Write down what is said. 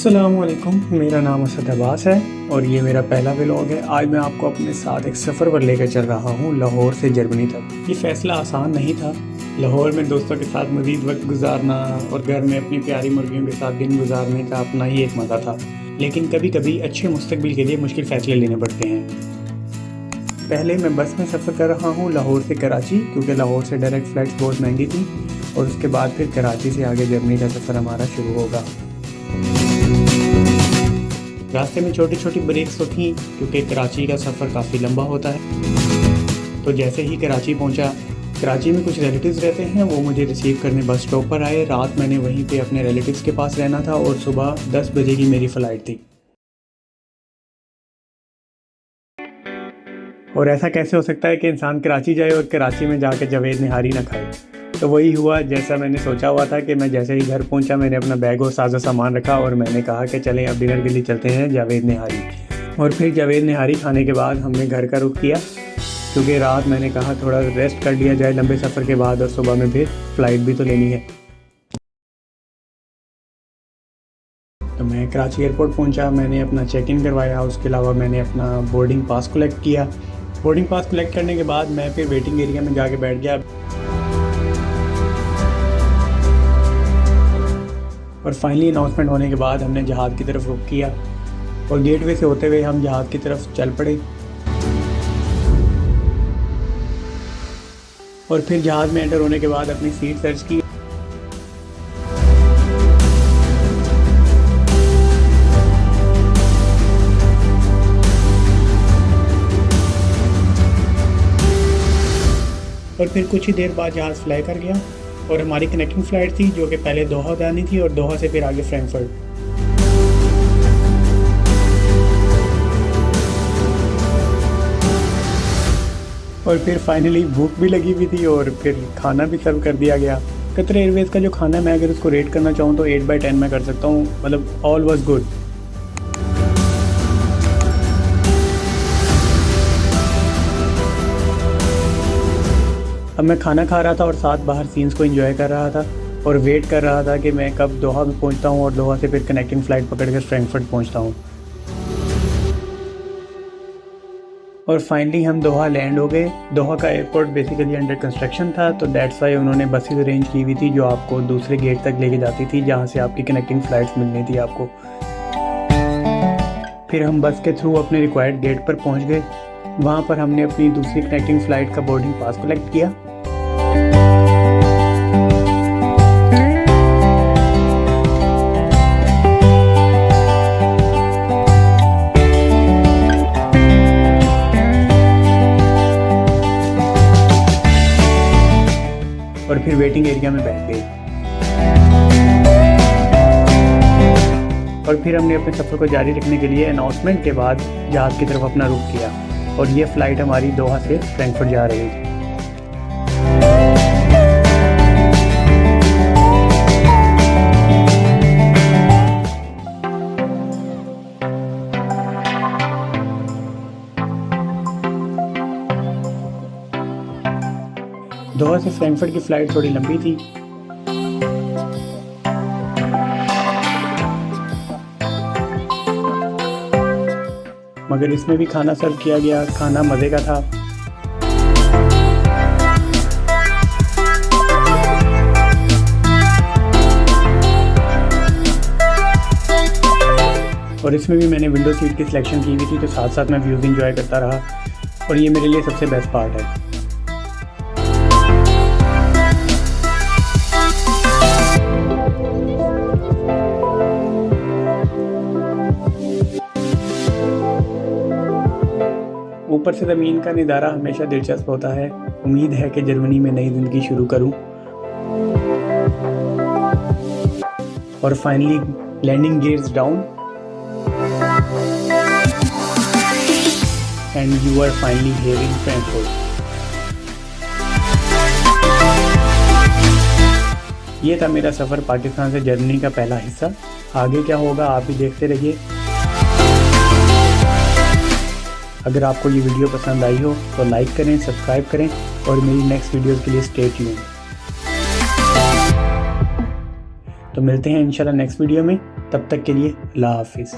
अस्सलामुअलैकुम, मेरा नाम असद अब्बास है और ये मेरा पहला व्लॉग है। आज मैं आपको अपने साथ एक सफ़र पर लेकर चल रहा हूँ लाहौर से जर्मनी तक। ये फ़ैसला आसान नहीं था। लाहौर में दोस्तों के साथ मज़ीद वक्त गुजारना और घर में अपनी प्यारी मुर्गियों के साथ दिन गुजारने का अपना ही एक मज़ा था, लेकिन कभी कभी अच्छे मुस्तकबिल के लिए मुश्किल फ़ैसले लेने पड़ते हैं। पहले मैं बस में सफ़र कर रहा हूँ लाहौर से कराची, क्योंकि लाहौर से डायरेक्ट फ़्लाइट्स बहुत महंगी थी, और उसके बाद फिर कराची से आगे जर्मनी का सफ़र हमारा शुरू होगा। रास्ते में छोटी छोटी ब्रेक्स तो थी, क्योंकि कराची का सफ़र काफ़ी लंबा होता है। तो जैसे ही कराची पहुंचा, कराची में कुछ रिलेटिव्स रहते हैं, वो मुझे रिसीव करने बस स्टॉप पर आए। रात मैंने वहीं पे अपने रिलेटिव्स के पास रहना था और सुबह 10 बजे की मेरी फ़्लाइट थी। और ऐसा कैसे हो सकता है कि इंसान कराची जाए और कराची में जाकर जावेद निहारी ना खाए। तो वही हुआ जैसा मैंने सोचा हुआ था कि मैं जैसे ही घर पहुंचा, मैंने अपना बैग और साजो सामान रखा और मैंने कहा कि चलें अब डिनर के लिए चलते हैं जावेद निहारी। और फिर जावेद निहारी खाने के बाद हमने घर का रुख किया, क्योंकि रात मैंने कहा थोड़ा रेस्ट कर लिया जाए लंबे सफ़र के बाद, और सुबह में फिर फ़्लाइट भी तो लेनी है। तो मैं कराची एयरपोर्ट पहुंचा, मैंने अपना चेक इन करवाया, उसके अलावा मैंने अपना बोर्डिंग पास कलेक्ट किया। बोर्डिंग पास कलेक्ट करने के बाद मैं फिर वेटिंग एरिया में जाके बैठ गया और फाइनली अनाउंसमेंट होने के बाद हमने जहाज़ की तरफ रुख किया और गेटवे से होते हुए हम जहाज़ की तरफ चल पड़े। और फिर जहाज़ में एंटर होने के बाद अपनी सीट सर्च की। और फिर कुछ ही देर बाद जहाज़ फ्लाई कर गया और हमारी कनेक्टिंग फ़्लाइट थी, जो कि पहले दोहा जानी थी और दोहा से फिर आगे फ्रैंकफर्ट। और फिर फाइनली भूख भी लगी हुई थी और फिर खाना भी सर्व कर दिया गया। कतर एयरवेज़ का जो खाना है, मैं अगर उसको रेट करना चाहूँ तो 8/10 में कर सकता हूँ, मतलब ऑल वाज गुड। अब मैं खाना खा रहा था और साथ बाहर सीन्स को एंजॉय कर रहा था और वेट कर रहा था कि मैं कब दोहा में पहुंचता हूं और दोहा से फिर कनेक्टिंग फ़्लाइट पकड़कर फ्रैंकफर्ट पहुंचता हूं। और फाइनली हम दोहा लैंड हो गए। दोहा का एयरपोर्ट बेसिकली अंडर कंस्ट्रक्शन था, तो दैट्स वाई उन्होंने बसेस अरेंज की हुई थी जो आपको दूसरे गेट तक लेके जाती थी, जहां से आपकी कनेक्टिंग फ़्लाइट्स मिलनी थी आपको। फिर हम बस के थ्रू अपने रिक्वायर्ड गेट पर पहुँच गए। वहाँ पर हमने अपनी दूसरी कनेक्टिंग फ़्लाइट का बोर्डिंग पास कलेक्ट किया। और फिर वेटिंग एरिया में बैठ गए और फिर हमने अपने सफ़र को जारी रखने के लिए अनाउंसमेंट के बाद जहाज़ की तरफ अपना रुख किया और ये फ़्लाइट हमारी दोहा से फ्रैंकफर्ट जा रही थी। दोहा से फ्रैंकफर्ट की फ़्लाइट थोड़ी लंबी थी, मगर इसमें भी खाना सर्व किया गया। खाना मज़े का था। और इसमें भी मैंने विंडो सीट की सिलेक्शन की हुई थी, तो साथ साथ मैं व्यूज़ एंजॉय करता रहा और ये मेरे लिए सबसे बेस्ट पार्ट है। ऊपर से ज़मीन का नज़ारा हमेशा दिलचस्प होता है। उम्मीद है कि जर्मनी में नई ज़िंदगी शुरू करूं। और finally landing gears down and you are finally here in Frankfurt. ये था मेरा सफ़र पाकिस्तान से जर्मनी का पहला हिस्सा। आगे क्या होगा आप भी देखते रहिए। अगर आपको ये वीडियो पसंद आई हो तो लाइक करें, सब्सक्राइब करें और मेरी नेक्स्ट वीडियोज़ के लिए स्टे ट्यून्ड। तो मिलते हैं इंशाल्लाह नेक्स्ट वीडियो में, तब तक के लिए अल्लाह हाफिज़।